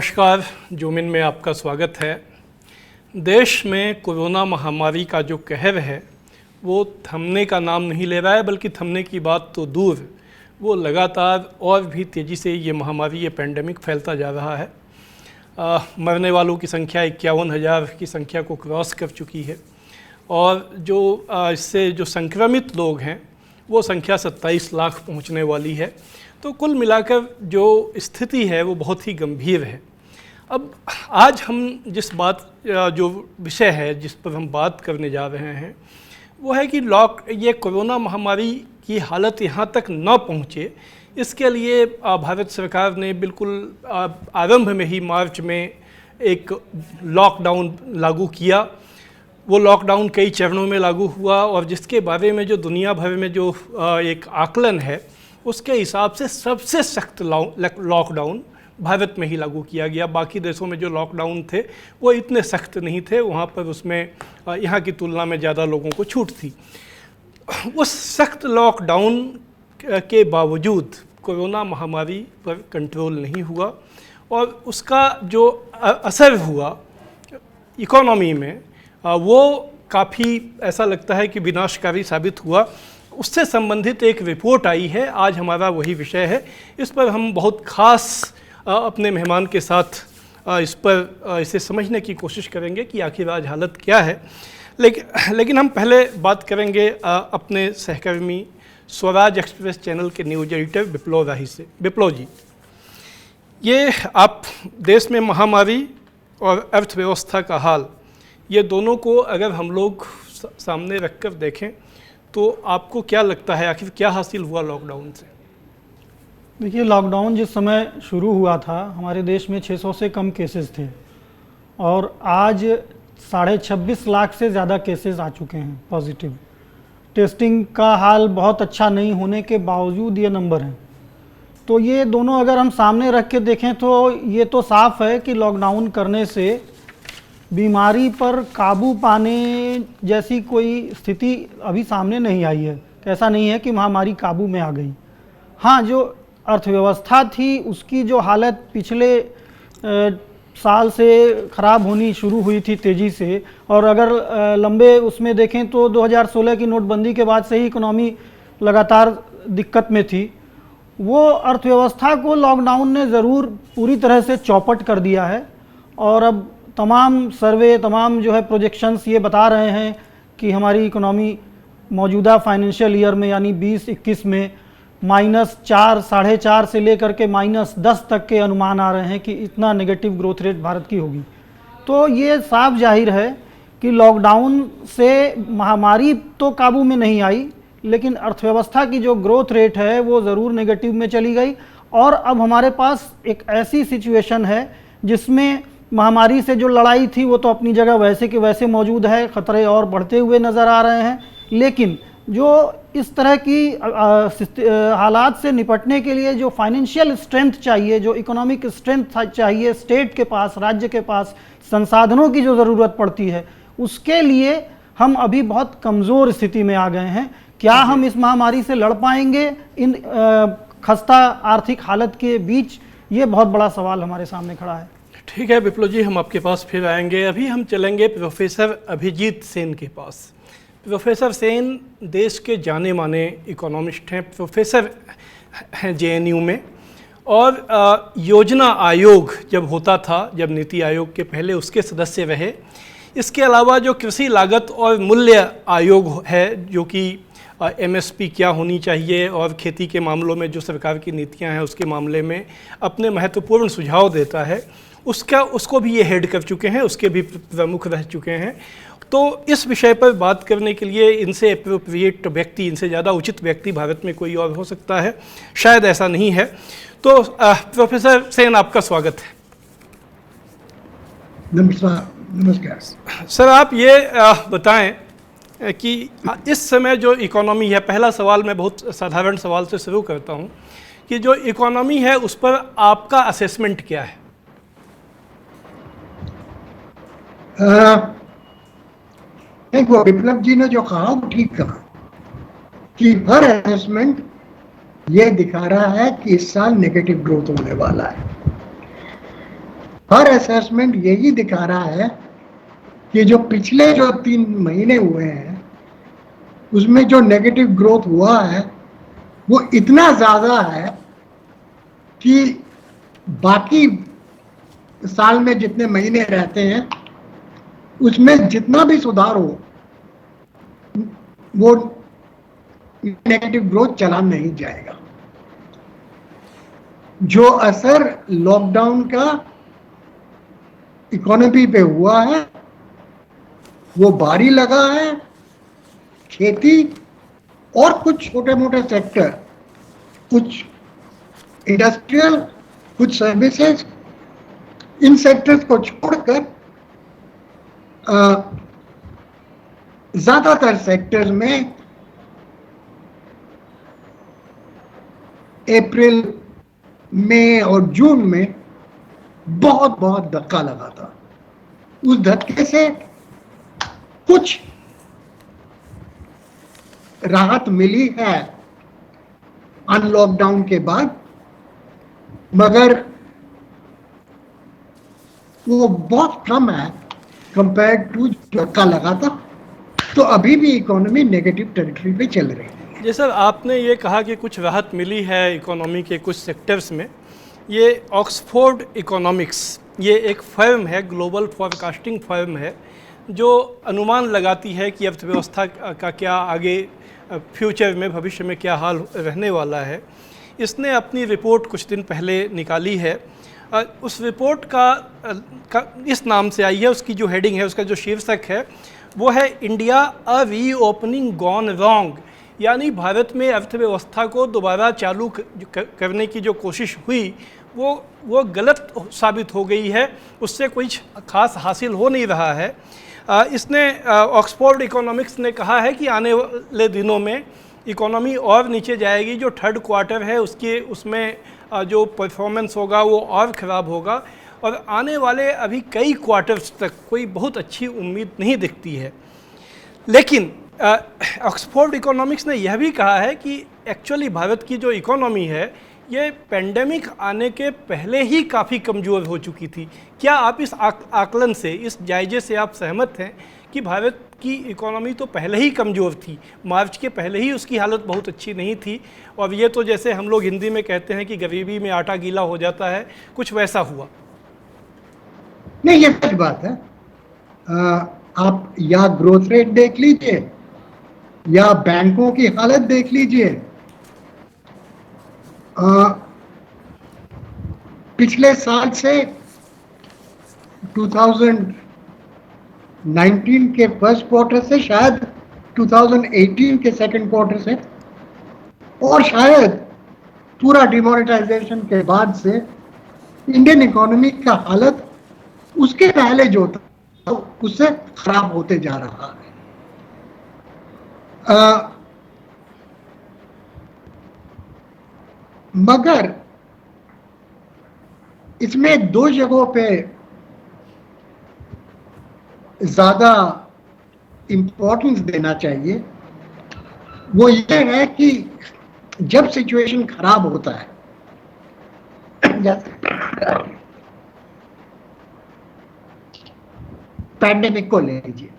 नमस्कार, जूमिन में आपका स्वागत है। देश में कोरोना महामारी का जो कहर है वो थमने का नाम नहीं ले रहा है, बल्कि थमने की बात तो दूर, वो लगातार और भी तेज़ी से ये महामारी, ये पेंडेमिक फैलता जा रहा है। मरने वालों की संख्या 51,000 की संख्या को क्रॉस कर चुकी है और जो इससे जो संक्रमित लोग हैं वो संख्या 27 लाख पहुंचने वाली है। तो कुल मिलाकर जो स्थिति है वो बहुत ही गंभीर है। अब आज हम जिस बात, जो विषय है जिस पर हम बात करने जा रहे हैं वो है कि ये कोरोना महामारी की हालत यहाँ तक न पहुँचे, इसके लिए भारत सरकार ने बिल्कुल आरंभ में ही मार्च में एक लॉकडाउन लागू किया। वो लॉकडाउन कई चरणों में लागू हुआ और जिसके बारे में जो दुनिया भर में जो एक आकलन है उसके हिसाब से सबसे सख्त लॉकडाउन भारत में ही लागू किया गया। बाकी देशों में जो लॉकडाउन थे वो इतने सख्त नहीं थे, वहाँ पर उसमें यहाँ की तुलना में ज़्यादा लोगों को छूट थी। उस सख्त लॉकडाउन के बावजूद कोरोना महामारी पर कंट्रोल नहीं हुआ और उसका जो असर हुआ इकोनॉमी में वो काफ़ी ऐसा लगता है कि विनाशकारी साबित हुआ। उससे संबंधित एक रिपोर्ट आई है, आज हमारा वही विषय है। इस पर हम बहुत ख़ास अपने मेहमान के साथ इसे समझने की कोशिश करेंगे कि आखिर आज हालत क्या है। लेकिन हम पहले बात करेंगे अपने सहकर्मी स्वराज एक्सप्रेस चैनल के न्यूज एडिटर विप्लव राही से। विप्लव जी, ये आप देश में महामारी और अर्थव्यवस्था का हाल, ये दोनों को अगर हम लोग सामने रखकर देखें तो आपको क्या लगता है, आखिर क्या हासिल हुआ लॉकडाउन से? देखिए, लॉकडाउन जिस समय शुरू हुआ था हमारे देश में 600 से कम केसेस थे और आज 26.5 लाख से ज़्यादा केसेस आ चुके हैं पॉजिटिव। टेस्टिंग का हाल बहुत अच्छा नहीं होने के बावजूद ये नंबर हैं। तो ये दोनों अगर हम सामने रख के देखें तो ये तो साफ है कि लॉकडाउन करने से बीमारी पर काबू पाने जैसी कोई स्थिति अभी सामने नहीं आई है। ऐसा नहीं है कि महामारी काबू में आ गई। हाँ, जो अर्थव्यवस्था थी उसकी जो हालत पिछले साल से ख़राब होनी शुरू हुई थी तेज़ी से, और अगर लंबे उसमें देखें तो 2016 की नोटबंदी के बाद से ही इकोनॉमी लगातार दिक्कत में थी। वो अर्थव्यवस्था को लॉकडाउन ने ज़रूर पूरी तरह से चौपट कर दिया है और अब तमाम सर्वे, तमाम जो है प्रोजेक्शंस ये बता रहे हैं कि हमारी इकोनॉमी मौजूदा फाइनेंशियल ईयर में यानी 20-21 में -4, 4.5 से लेकर के -10 तक के अनुमान आ रहे हैं कि इतना नेगेटिव ग्रोथ रेट भारत की होगी। तो ये साफ जाहिर है कि लॉकडाउन से महामारी तो काबू में नहीं आई, लेकिन अर्थव्यवस्था की जो ग्रोथ रेट है वो ज़रूर नेगेटिव में चली गई। और अब हमारे पास एक ऐसी सिचुएशन है जिसमें महामारी से जो लड़ाई थी वो तो अपनी जगह वैसे के वैसे मौजूद है, ख़तरे और बढ़ते हुए नज़र आ रहे हैं, लेकिन जो इस तरह की हालात से निपटने के लिए जो फाइनेंशियल स्ट्रेंथ चाहिए, जो इकोनॉमिक स्ट्रेंथ चाहिए स्टेट के पास, राज्य के पास, संसाधनों की जो ज़रूरत पड़ती है, उसके लिए हम अभी बहुत कमज़ोर स्थिति में आ गए हैं। क्या हम इस महामारी से लड़ पाएंगे इन खस्ता आर्थिक हालत के बीच? ये बहुत बड़ा सवाल हमारे सामने खड़ा है। ठीक है विप्लव जी, हम आपके पास फिर आएंगे। अभी हम चलेंगे प्रोफेसर अभिजीत सेन के पास। प्रोफेसर सेन देश के जाने माने इकोनॉमिस्ट हैं, प्रोफेसर हैं जेएनयू में, और योजना आयोग जब होता था, जब नीति आयोग के पहले, उसके सदस्य रहे। इसके अलावा जो कृषि लागत और मूल्य आयोग है, जो कि एमएसपी क्या होनी चाहिए और खेती के मामलों में जो सरकार की नीतियां हैं उसके मामले में अपने महत्वपूर्ण सुझाव देता है, उसको भी ये हेड कर चुके हैं, उसके भी प्रमुख रह चुके हैं। तो इस विषय पर बात करने के लिए इनसे एप्रोप्रिएट व्यक्ति, इनसे ज़्यादा उचित व्यक्ति भारत में कोई और हो सकता है? शायद ऐसा नहीं है। तो प्रोफेसर सेन, आपका स्वागत है। नमस्कार सर, आप ये बताएं कि इस समय जो इकोनॉमी है, पहला सवाल मैं बहुत साधारण सवाल से शुरू करता हूं कि जो इकोनॉमी है उस पर आपका असेसमेंट क्या है? वो विप्लव जी ने जो कहा वो ठीक कहा कि हर असेसमेंट ये दिखा रहा है कि इस साल नेगेटिव ग्रोथ होने वाला है। हर असेसमेंट यही दिखा रहा है कि जो पिछले जो 3 महीने हुए हैं उसमें जो नेगेटिव ग्रोथ हुआ है वो इतना ज्यादा है कि बाकी साल में जितने महीने रहते हैं उसमें जितना भी सुधार हो वो नेगेटिव ग्रोथ चला नहीं जाएगा। जो असर लॉकडाउन का इकोनॉमी पे हुआ है वो भारी लगा है। खेती और कुछ छोटे मोटे सेक्टर, कुछ इंडस्ट्रियल, कुछ सर्विसेज, इन सेक्टर्स को छोड़कर ज्यादातर सेक्टर्स में अप्रैल, मई और जून में बहुत बहुत धक्का लगा था। उस धक्के से कुछ राहत मिली है अनलॉकडाउन के बाद, मगर वो बहुत कम है कंपेयर टू धक्का लगा था। तो अभी भी इकोनॉमी नेगेटिव टेरिटरी पे चल रही है। जी सर, आपने ये कहा कि कुछ राहत मिली है इकोनॉमी के कुछ सेक्टर्स में। ये ऑक्सफोर्ड इकोनॉमिक्स, ये एक फर्म है, ग्लोबल फोरकास्टिंग फर्म है, जो अनुमान लगाती है कि अर्थव्यवस्था का क्या आगे फ्यूचर में, भविष्य में क्या हाल रहने वाला है। इसने अपनी रिपोर्ट कुछ दिन पहले निकाली है। उस रिपोर्ट का इस नाम से आई है, उसकी जो हेडिंग है, उसका जो शीर्षक है वो है इंडिया अ रीओपनिंग गॉन रॉन्ग, यानी भारत में अर्थव्यवस्था को दोबारा चालू करने की जो कोशिश हुई वो गलत साबित हो गई है, उससे कुछ खास हासिल हो नहीं रहा है। इसने ऑक्सफोर्ड इकोनॉमिक्स ने कहा है कि आने वाले दिनों में इकोनॉमी और नीचे जाएगी। जो थर्ड क्वार्टर है उसमें जो परफॉर्मेंस होगा वो और ख़राब होगा, और आने वाले अभी कई क्वार्टर्स तक कोई बहुत अच्छी उम्मीद नहीं दिखती है। लेकिन ऑक्सफोर्ड इकोनॉमिक्स ने यह भी कहा है कि एक्चुअली भारत की जो इकोनॉमी है ये पेंडेमिक आने के पहले ही काफ़ी कमज़ोर हो चुकी थी। क्या आप इस आकलन से, इस जायजे से आप सहमत हैं कि भारत की इकोनॉमी तो पहले ही कमज़ोर थी, मार्च के पहले ही उसकी हालत बहुत अच्छी नहीं थी, और ये तो जैसे हम लोग हिंदी में कहते हैं कि गरीबी में आटा गीला हो जाता है, कुछ वैसा हुआ? नहीं, ये सच बात है। आप या ग्रोथ रेट देख लीजिए या बैंकों की हालत देख लीजिए। पिछले साल से 2019 के फर्स्ट क्वार्टर से, शायद 2018 के सेकंड क्वार्टर से, और शायद पूरा डिमोनेटाइजेशन के बाद से इंडियन इकोनॉमी का हालत उसके पहले जो था उससे खराब होते जा रहा है। मगर इसमें दो जगहों पे ज्यादा इंपॉर्टेंस देना चाहिए। वो ये है कि जब सिचुएशन खराब होता है, पैंडेमिक को ले लीजिए,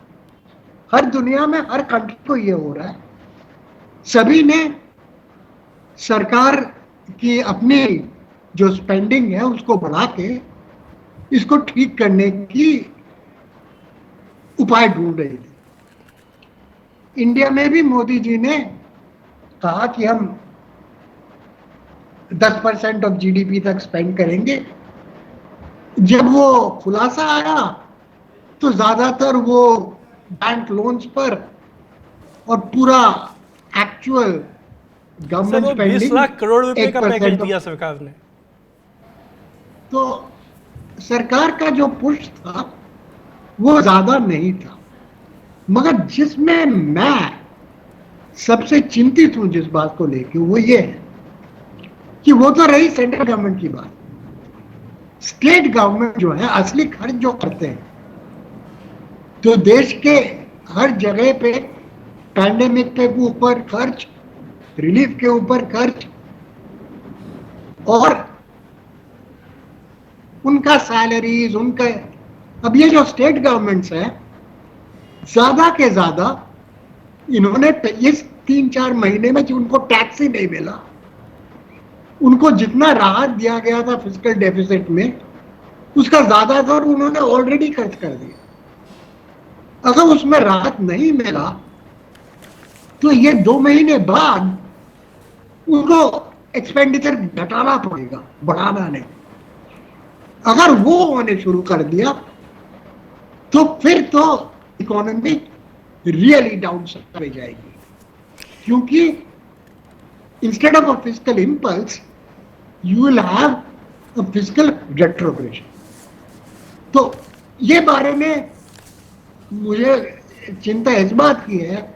हर दुनिया में हर कंट्री को ये हो रहा है, सभी ने सरकार की अपनी जो स्पेंडिंग है उसको बढ़ा के इसको ठीक करने की उपाय ढूंढ रहे थे। इंडिया में भी मोदी जी ने कहा कि हम 10% ऑफ जीडीपी तक स्पेंड करेंगे। जब वो खुलासा आया तो ज्यादातर वो बैंक लोन्स पर और पूरा actual government spending 20 lakh crore रुपए का पैकेज दिया सरकार ने। तो सरकार का जो पुश था वो ज्यादा नहीं था, मगर जिसमें मैं सबसे चिंतित हूं जिस बात को लेके, वो ये है कि वो तो रही सेंट्रल गवर्नमेंट की बात, स्टेट गवर्नमेंट जो है असली खर्च जो करते हैं, तो देश के हर जगह पे पैंडेमिक के ऊपर खर्च, रिलीफ के ऊपर खर्च, और उनका सैलरीज, उनका, अब ये जो स्टेट गवर्नमेंट्स है, ज्यादा के ज्यादा इन्होंने इस 3-4 महीने में जो उनको टैक्स ही नहीं मिला, उनको जितना राहत दिया गया था फिस्कल डेफिसिट में, उसका ज्यादातर उन्होंने ऑलरेडी खर्च कर दिया। अगर उसमें राहत नहीं मिला तो ये 2 महीने बाद उनको एक्सपेंडिचर घटाना पड़ेगा, बढ़ाना नहीं। अगर वो होने शुरू कर दिया तो फिर तो इकोनॉमी रियली डाउन साइड पे जाएगी, क्योंकि instead of a fiscal impulse you will have a fiscal retrogression. तो ये बारे में मुझे चिंता इस बात की है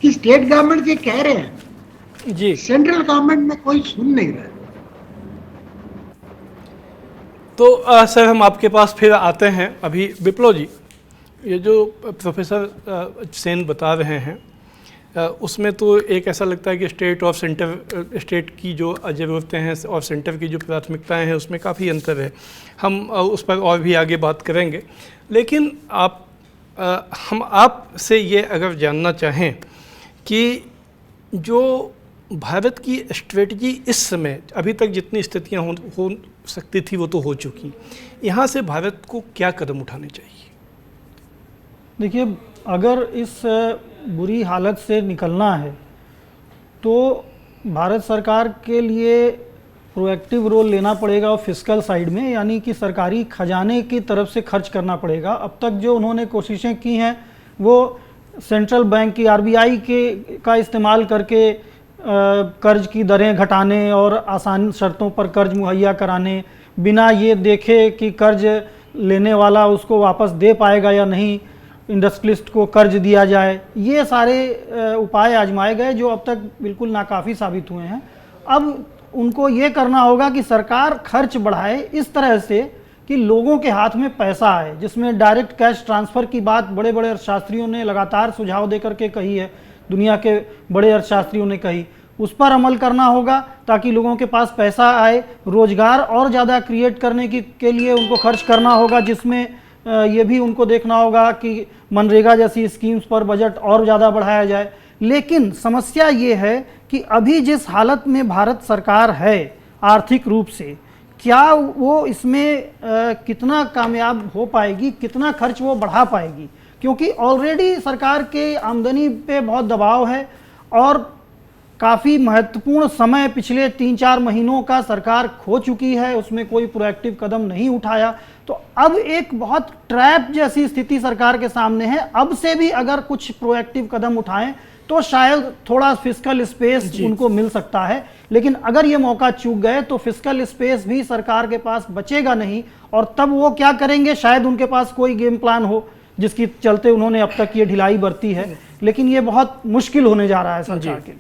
कि स्टेट गवर्नमेंट ये कह रहे हैं जी, सेंट्रल गवर्नमेंट में कोई सुन नहीं रहा। तो सर हम आपके पास फिर आते हैं। अभी विप्लव जी, ये जो प्रोफेसर सेन बता रहे हैं उसमें तो एक ऐसा लगता है कि स्टेट और सेंटर, स्टेट की जो ज़रूरतें हैं और सेंटर की जो प्राथमिकताएं हैं उसमें काफ़ी अंतर है। हम उस पर और भी आगे बात करेंगे, लेकिन हम आपसे ये अगर जानना चाहें कि जो भारत की स्ट्रेटजी इस समय, अभी तक जितनी स्थितियां हो सकती थी वो तो हो चुकी, यहाँ से भारत को क्या कदम उठाने चाहिए? देखिए, अगर इस बुरी हालत से निकलना है तो भारत सरकार के लिए प्रोएक्टिव रोल लेना पड़ेगा और फिस्कल साइड में, यानी कि सरकारी खजाने की तरफ से खर्च करना पड़ेगा। अब तक जो उन्होंने कोशिशें की हैं वो सेंट्रल बैंक की, आरबीआई का इस्तेमाल करके कर्ज की दरें घटाने और आसान शर्तों पर कर्ज मुहैया कराने, बिना ये देखे कि कर्ज लेने वाला उसको वापस दे पाएगा या नहीं, इंडस्ट्रियलिस्ट को कर्ज दिया जाए, ये सारे उपाय आजमाए गए जो अब तक बिल्कुल नाकाफ़ी साबित हुए हैं। अब उनको ये करना होगा कि सरकार खर्च बढ़ाए इस तरह से कि लोगों के हाथ में पैसा आए, जिसमें डायरेक्ट कैश ट्रांसफ़र की बात बड़े बड़े अर्थशास्त्रियों ने लगातार सुझाव देकर के कही है, दुनिया के बड़े अर्थशास्त्रियों ने कही, उस पर अमल करना होगा ताकि लोगों के पास पैसा आए। रोज़गार और ज़्यादा क्रिएट करने के लिए उनको खर्च करना होगा, जिसमें ये भी उनको देखना होगा कि मनरेगा जैसी स्कीम्स पर बजट और ज़्यादा बढ़ाया जाए। लेकिन समस्या ये है कि अभी जिस हालत में भारत सरकार है आर्थिक रूप से, क्या वो इसमें कितना कामयाब हो पाएगी, कितना खर्च वो बढ़ा पाएगी, क्योंकि ऑलरेडी सरकार के आमदनी पे बहुत दबाव है और काफ़ी महत्वपूर्ण समय पिछले 3-4 महीनों का सरकार खो चुकी है, उसमें कोई प्रोएक्टिव कदम नहीं उठाया। तो अब एक बहुत ट्रैप जैसी स्थिति सरकार के सामने है। अब से भी अगर कुछ प्रोएक्टिव कदम उठाएं तो शायद थोड़ा फिस्कल स्पेस उनको मिल सकता है, लेकिन अगर ये मौका चूक गए तो फिस्कल स्पेस भी सरकार के पास बचेगा नहीं, और तब वो क्या करेंगे, शायद उनके पास कोई गेम प्लान हो जिसकी चलते उन्होंने अब तक ये ढिलाई बरती है, लेकिन ये बहुत मुश्किल होने जा रहा है सरकार के लिए।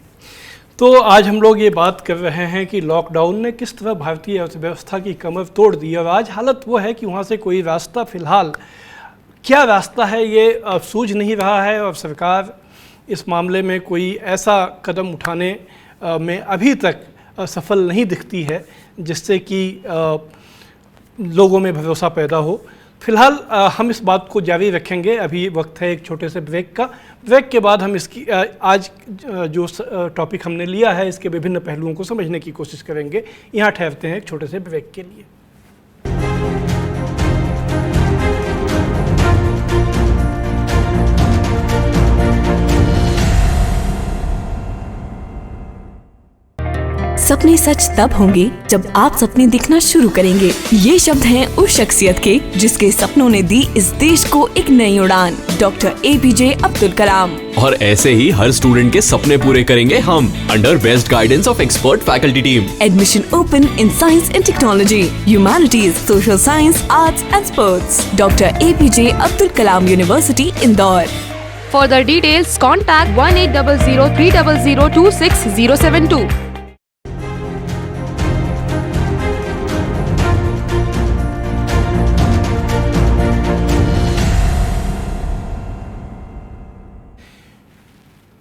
तो आज हम लोग ये बात कर रहे हैं कि लॉकडाउन ने किस तरह भारतीय अर्थव्यवस्था की कमर तोड़ दी, और आज हालत वो है कि वहाँ से कोई रास्ता, फिलहाल क्या रास्ता है ये सूझ नहीं रहा है, और सरकार इस मामले में कोई ऐसा कदम उठाने में अभी तक सफल नहीं दिखती है जिससे कि लोगों में भरोसा पैदा हो। फिलहाल हम इस बात को जारी रखेंगे। अभी वक्त है एक छोटे से ब्रेक का। ब्रेक के बाद हम इसकी आज जो टॉपिक हमने लिया है इसके विभिन्न पहलुओं को समझने की कोशिश करेंगे। यहाँ ठहरते हैं एक छोटे से ब्रेक के लिए। सपने सच तब होंगे जब आप सपने दिखना शुरू करेंगे। ये शब्द हैं उस शख्सियत के जिसके सपनों ने दी इस देश को एक नई उड़ान, डॉक्टर एपीजे अब्दुल कलाम। और ऐसे ही हर स्टूडेंट के सपने पूरे करेंगे हम, under best guidance of expert faculty team. Admission open in science and technology, humanities, social science, arts and sports. Doctor APJ Abdul Kalam university, Indore. For the details, contact 1800-300-26072.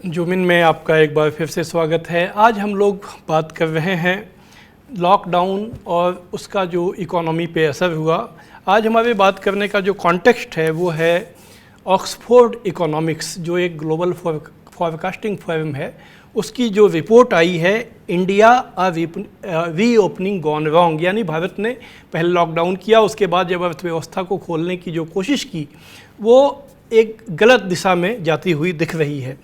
जुमिन में आपका एक बार फिर से स्वागत है। आज हम लोग बात कर रहे हैं लॉकडाउन और उसका जो इकोनॉमी पे असर हुआ, आज हमारे बात करने का जो कॉन्टेक्स्ट है वो है ऑक्सफोर्ड इकोनॉमिक्स, जो एक ग्लोबल फॉरकास्टिंग फर्म है, उसकी जो रिपोर्ट आई है इंडिया रीओपनिंग गॉन रॉन्ग, यानी भारत ने पहले लॉकडाउन किया, उसके बाद जब अर्थव्यवस्था को खोलने की जो कोशिश की वो एक गलत दिशा में जाती हुई दिख रही है।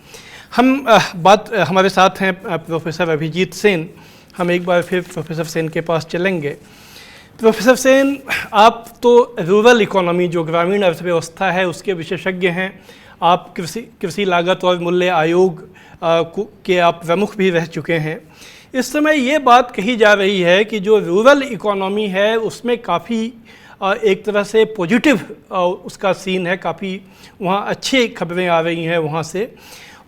हमारे साथ हैं प्रोफेसर अभिजीत सेन। हम एक बार फिर प्रोफेसर सेन के पास चलेंगे। प्रोफेसर सेन, आप तो रूरल इकोनॉमी, जो ग्रामीण अर्थव्यवस्था है, उसके विशेषज्ञ हैं। आप कृषि लागत और मूल्य आयोग के आप प्रमुख भी रह चुके हैं। इस समय ये बात कही जा रही है कि जो रूरल इकोनॉमी है उसमें काफ़ी एक तरह से पॉजिटिव उसका सीन है, काफ़ी वहाँ अच्छी खबरें आ रही हैं वहाँ से,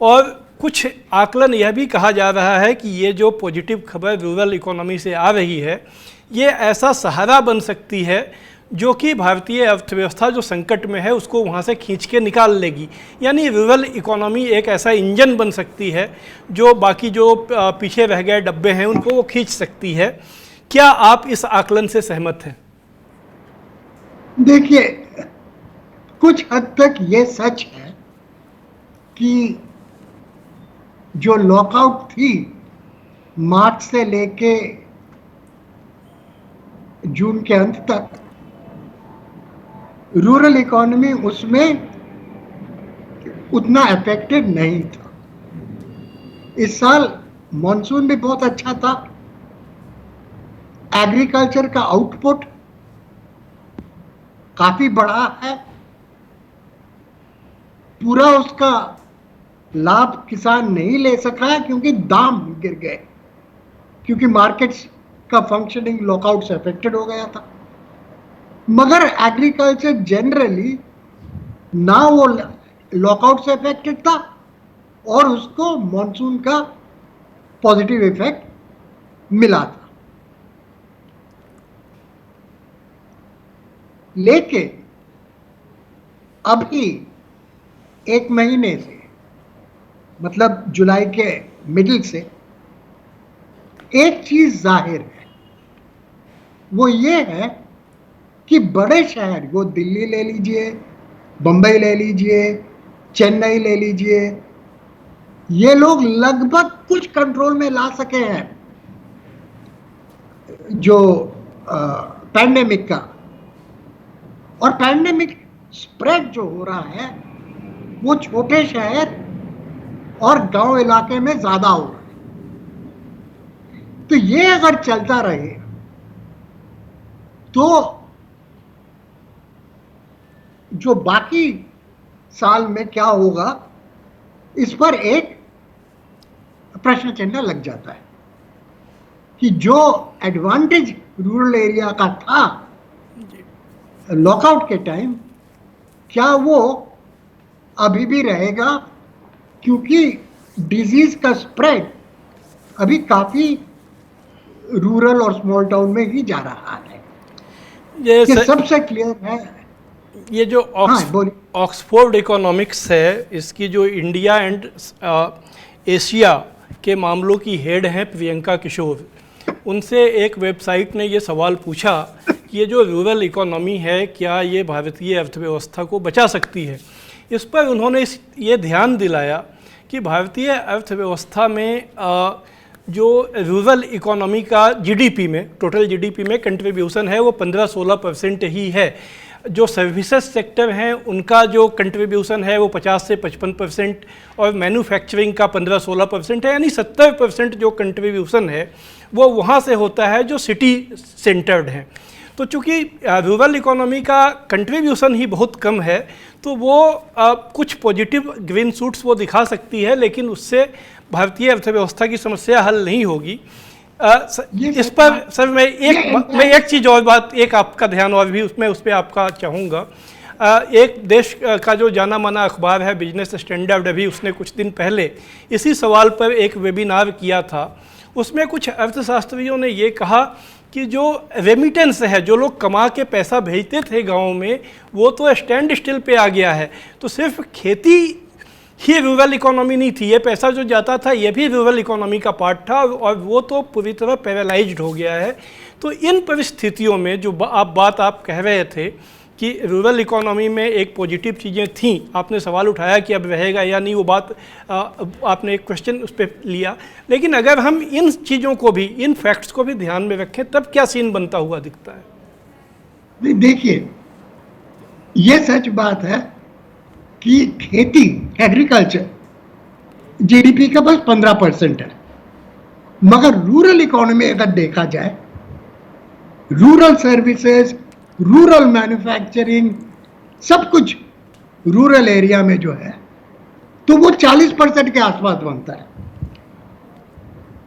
और कुछ आकलन यह भी कहा जा रहा है कि ये जो पॉजिटिव खबर रूरल इकोनॉमी से आ रही है ये ऐसा सहारा बन सकती है जो कि भारतीय अर्थव्यवस्था जो संकट में है उसको वहाँ से खींच के निकाल लेगी। यानी रूरल इकोनॉमी एक ऐसा इंजन बन सकती है जो बाकी जो पीछे रह गए डब्बे हैं उनको वो खींच सकती है। क्या आप इस आकलन से सहमत हैं? देखिए, कुछ हद तक ये सच है कि जो लॉकआउट थी मार्च से लेके जून के अंत तक, रूरल इकोनॉमी उसमें उतना अफेक्टेड नहीं था। इस साल मॉनसून भी बहुत अच्छा था, एग्रीकल्चर का आउटपुट काफी बड़ा है, पूरा उसका लाभ किसान नहीं ले सका है क्योंकि दाम गिर गए, क्योंकि मार्केट्स का फंक्शनिंग लॉकआउट से अफेक्टेड हो गया था। मगर एग्रीकल्चर जनरली ना वो लॉकआउट से अफेक्टेड था और उसको मॉनसून का पॉजिटिव इफेक्ट मिला था। लेकिन अभी एक महीने से, मतलब जुलाई के मिडिल से, एक चीज जाहिर है, वो ये है कि बड़े शहर, वो दिल्ली ले लीजिए, बंबई ले लीजिए, चेन्नई ले लीजिए, ये लोग लगभग कुछ कंट्रोल में ला सके हैं जो पैंडेमिक का। और पैंडेमिक स्प्रेड जो हो रहा है वो छोटे शहर और गांव इलाके में ज्यादा हो रहा है। तो ये अगर चलता रहे तो जो बाकी साल में क्या होगा इस पर एक प्रश्न चिन्ह लग जाता है कि जो एडवांटेज रूरल एरिया का था लॉकआउट के टाइम, क्या वो अभी भी रहेगा, क्योंकि डिजीज का स्प्रेड अभी काफी रूरल और स्मॉल टाउन में ही जा रहा है। ये सबसे क्लियर है। ये जो ऑक्सफोर्ड इकोनॉमिक्स है, इसकी जो इंडिया एंड एशिया के मामलों की हेड हैं प्रियंका किशोर, उनसे एक वेबसाइट ने ये सवाल पूछा कि ये जो रूरल इकोनॉमी है क्या ये भारतीय अर्थव्यवस्था को बचा सकती है। इस पर उन्होंने ये ध्यान दिलाया कि भारतीय अर्थव्यवस्था में जो रूरल इकोनॉमी का जीडीपी में, टोटल जीडीपी में कंट्रीब्यूशन है वो 15-16% ही है। जो सर्विसेज सेक्टर हैं उनका जो कंट्रीब्यूशन है वो 50 से 55% और मैन्युफैक्चरिंग का 15-16% है, यानी 70% जो कंट्रीब्यूशन है वो वहाँ से होता है जो सिटी सेंटर्ड हैं। तो चूँकि रूरल इकोनॉमी का कंट्रीब्यूशन ही बहुत कम है तो वो कुछ पॉजिटिव ग्रीन शूट्स वो दिखा सकती है, लेकिन उससे भारतीय अर्थव्यवस्था की समस्या हल नहीं होगी। इस पर सर मैं एक चीज़ और बात, एक आपका ध्यान और भी उसमें उस पर आपका चाहूँगा। एक देश का जो जाना माना अखबार है बिजनेस स्टैंडर्ड, अभी उसने कुछ दिन पहले इसी सवाल पर एक वेबिनार किया था। उसमें कुछ अर्थशास्त्रियों ने ये कहा कि जो रेमिटेंस है, जो लोग कमा के पैसा भेजते थे गाँव में, वो तो स्टैंड स्टिल पे आ गया है। तो सिर्फ खेती ही रूरल इकोनॉमी नहीं थी। ये पैसा जो जाता था ये भी रूरल इकोनॉमी का पार्ट था और वो तो पूरी तरह पैरालाइज्ड हो गया है। तो इन परिस्थितियों में जो आप कह रहे थे कि रूरल इकोनॉमी में एक पॉजिटिव चीज़ें थीं, आपने सवाल उठाया कि अब रहेगा या नहीं, वो बात आपने एक क्वेश्चन उस पर लिया, लेकिन अगर हम इन चीज़ों को भी, इन फैक्ट्स को भी ध्यान में रखें तब क्या सीन बनता हुआ दिखता है? देखिए, ये सच बात है कि खेती, एग्रीकल्चर जीडीपी का बस 15% है, मगर रूरल इकोनॉमी अगर देखा जाए, रूरल सर्विसेज, रूरल मैन्युफैक्चरिंग, सब कुछ रूरल एरिया में जो है तो वो 40% के आसपास बनता है।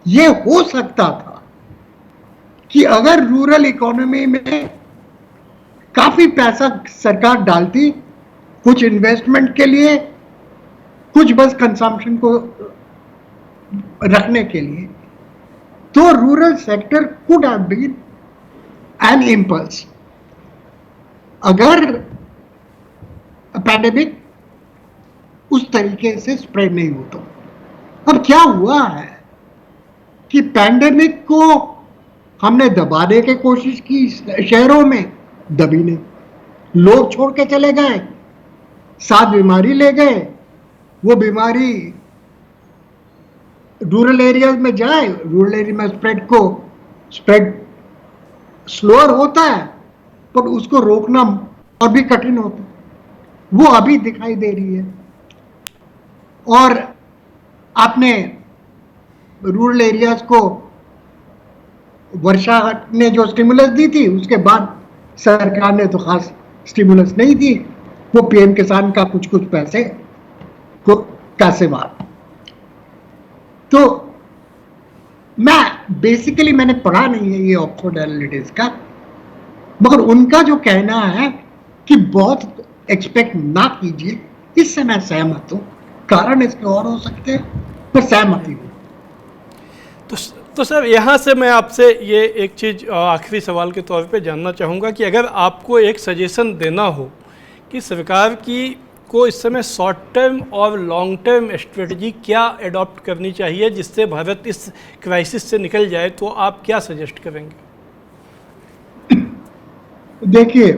ये हो सकता था कि अगर रूरल इकोनॉमी में काफी पैसा सरकार डालती, कुछ इन्वेस्टमेंट के लिए, कुछ बस कंजम्पशन को रखने के लिए, तो rural sector could have been an impulse. अगर पैंडेमिक उस तरीके से स्प्रेड नहीं होता। अब क्या हुआ है कि पैंडेमिक को हमने दबाने की कोशिश की, शहरों में दबी नहीं, लोग छोड़ के चले गए, साथ बीमारी ले गए, वो बीमारी रूरल एरियाज में जाए, रूरल एरिया में स्प्रेड स्लोअर होता है, पर उसको रोकना और भी कठिन होता है। वो अभी दिखाई दे रही है। और आपने रूरल एरियाज को वर्षा ने जो स्टिमुलस दी थी, उसके बाद सरकार ने तो खास स्टिमुलस नहीं दी, वो पीएम किसान का कुछ पैसे को कैसे बात। तो मैंने पढ़ा नहीं है ये ऑक्सफोर्ड एनालिटिक्स का, मगर उनका जो कहना है कि बहुत एक्सपेक्ट ना कीजिए, इससे मैं सहमत हूं। कारण इसके और हो सकते हैं, पर सहमति हूं। तो सर, यहाँ से मैं आपसे ये एक चीज़ आखिरी सवाल के तौर पे जानना चाहूँगा कि अगर आपको एक सजेशन देना हो कि सरकार को इस समय शॉर्ट टर्म और लॉन्ग टर्म स्ट्रेटजी क्या अडॉप्ट करनी चाहिए जिससे भारत इस क्राइसिस से निकल जाए, तो आप क्या सजेस्ट करेंगे? देखिए,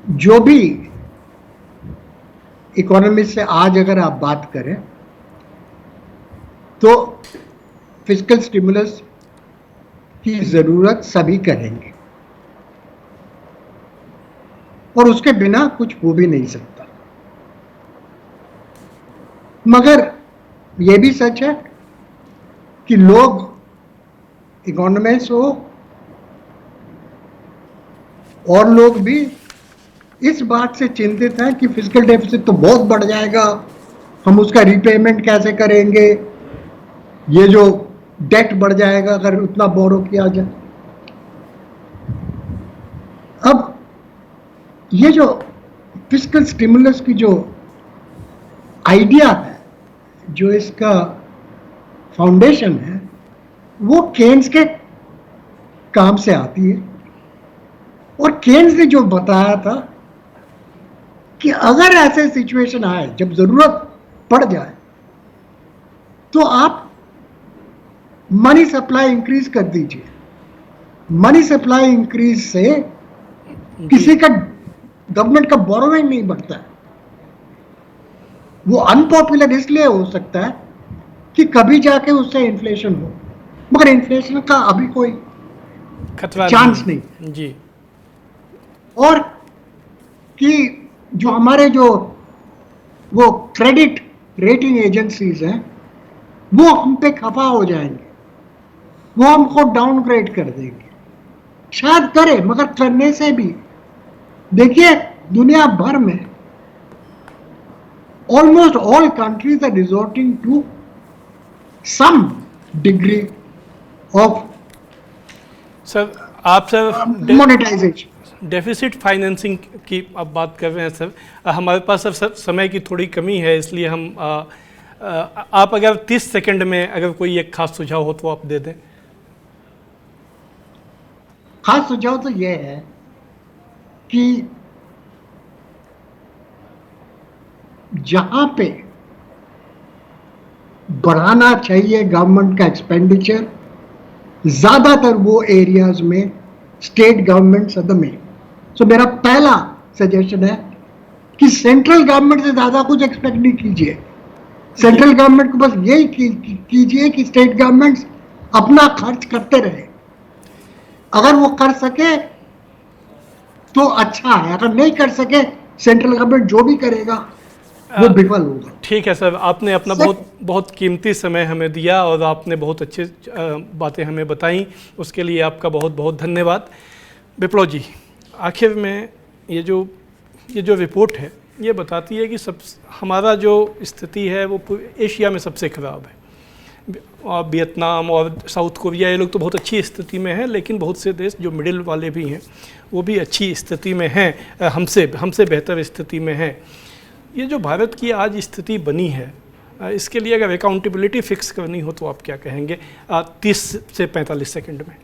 जो भी इकोनॉमिस्ट से आज अगर आप बात करें तो फिस्कल स्टिमुलस की जरूरत सभी करेंगे और उसके बिना कुछ हो भी नहीं सकता। मगर यह भी सच है कि लोग, इकोनॉमिस्ट हो और लोग भी इस बात से चिंतित हैं कि फिस्कल डेफिसिट तो बहुत बढ़ जाएगा, हम उसका रीपेमेंट कैसे करेंगे, ये जो डेट बढ़ जाएगा अगर उतना बोरो किया जाए। अब ये जो फिस्कल स्टिमुलस की जो आइडिया है, जो इसका फाउंडेशन है, वो केन्स के काम से आती है। और केन्स ने जो बताया था कि अगर ऐसे सिचुएशन आए जब जरूरत पड़ जाए तो आप मनी सप्लाई इंक्रीज कर दीजिए। मनी सप्लाई इंक्रीज से किसी का, गवर्नमेंट का बोरोइंग नहीं बढ़ता है। वो अनपॉपुलर इसलिए हो सकता है कि कभी जाके उससे इन्फ्लेशन हो, मगर इन्फ्लेशन का अभी कोई खतरा चांस नहीं जी। और कि जो हमारे वो क्रेडिट रेटिंग एजेंसीज हैं, वो हम पे खफा हो जाएंगे, वो हमको डाउनग्रेड कर देंगे। शायद करे, मगर करने से भी देखिए दुनिया भर में almost all countries are resorting to some degree of sir, आप सर मोनेटाइजेशन, डेफिसिट फाइनेंसिंग की अब बात कर रहे हैं सर। हमारे पास सर समय की थोड़ी कमी है, इसलिए हम आप अगर 30 सेकंड में अगर कोई एक खास सुझाव हो तो आप दे दें। खास सुझाव तो यह है कि जहां पे बढ़ाना चाहिए गवर्नमेंट का एक्सपेंडिचर, ज्यादातर वो एरियाज में स्टेट गवर्नमेंट सदम है। सो मेरा पहला सजेशन है कि सेंट्रल गवर्नमेंट से ज्यादा कुछ एक्सपेक्ट नहीं कीजिए। सेंट्रल गवर्नमेंट को बस यही कीजिए कि स्टेट गवर्नमेंट्स अपना खर्च करते रहे। अगर वो कर सके तो अच्छा है, अगर नहीं कर सके सेंट्रल गवर्नमेंट जो भी करेगा वो विफल होगा। ठीक है सर, आपने अपना बहुत कीमती समय हमें दिया और आपने बहुत अच्छे बातें हमें बताई, उसके लिए आपका बहुत बहुत धन्यवाद। विप्लव जी, आखिर में ये जो रिपोर्ट है ये बताती है कि हमारा जो स्थिति है वो एशिया में सबसे ख़राब है। और वियतनाम और साउथ कोरिया ये लोग तो बहुत अच्छी स्थिति में हैं, लेकिन बहुत से देश जो मिडिल वाले भी हैं वो भी अच्छी स्थिति में हैं, हमसे बेहतर स्थिति में हैं। ये जो भारत की आज स्थिति बनी है, इसके लिए अगर अकाउंटेबिलिटी फिक्स करनी हो तो आप क्या कहेंगे 30 से 45 सेकंड में?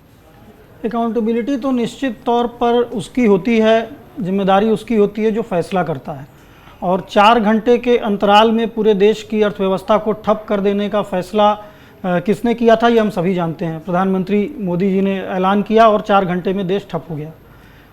अकाउंटेबिलिटी तो निश्चित तौर पर उसकी होती है, जिम्मेदारी उसकी होती है जो फैसला करता है। और 4 घंटे के अंतराल में पूरे देश की अर्थव्यवस्था को ठप कर देने का फैसला किसने किया था ये हम सभी जानते हैं। प्रधानमंत्री मोदी जी ने ऐलान किया और 4 घंटे में देश ठप हो गया।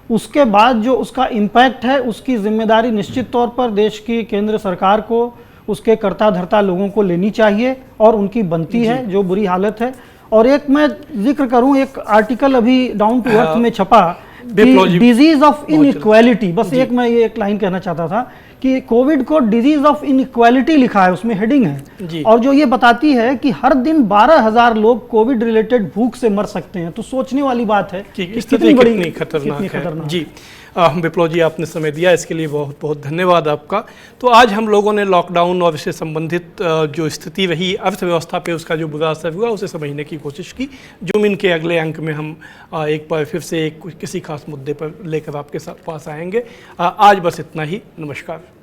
उसके बाद जो उसका इम्पैक्ट है उसकी जिम्मेदारी निश्चित तौर पर देश की केंद्र सरकार को, उसके कर्ता धर्ता लोगों को लेनी चाहिए और उनकी बनती है जो बुरी हालत है। और एक मैं जिक्र करूं, एक आर्टिकल अभी डाउन टू अर्थ में छपा कि डिजीज ऑफ इनइक्वालिटी, बस एक मैं ये एक लाइन कहना चाहता था कि कोविड को डिजीज ऑफ इनइक्वालिटी लिखा है, उसमें हेडिंग है। और जो ये बताती है कि हर दिन 12,000 लोग कोविड रिलेटेड भूख से मर सकते हैं। तो सोचने वाली बात है कि कितनी बड़ी खतरनाक है। जी विप्लव जी, आपने समय दिया, इसके लिए बहुत बहुत धन्यवाद आपका। तो आज हम लोगों ने लॉकडाउन और इससे संबंधित जो स्थिति रही अर्थव्यवस्था पे, उसका जो बुरा असर हुआ उसे समझने की कोशिश की। जूम इन के अगले अंक में हम एक बार फिर से किसी खास मुद्दे पर लेकर आपके पास आएंगे। आज बस इतना ही। नमस्कार।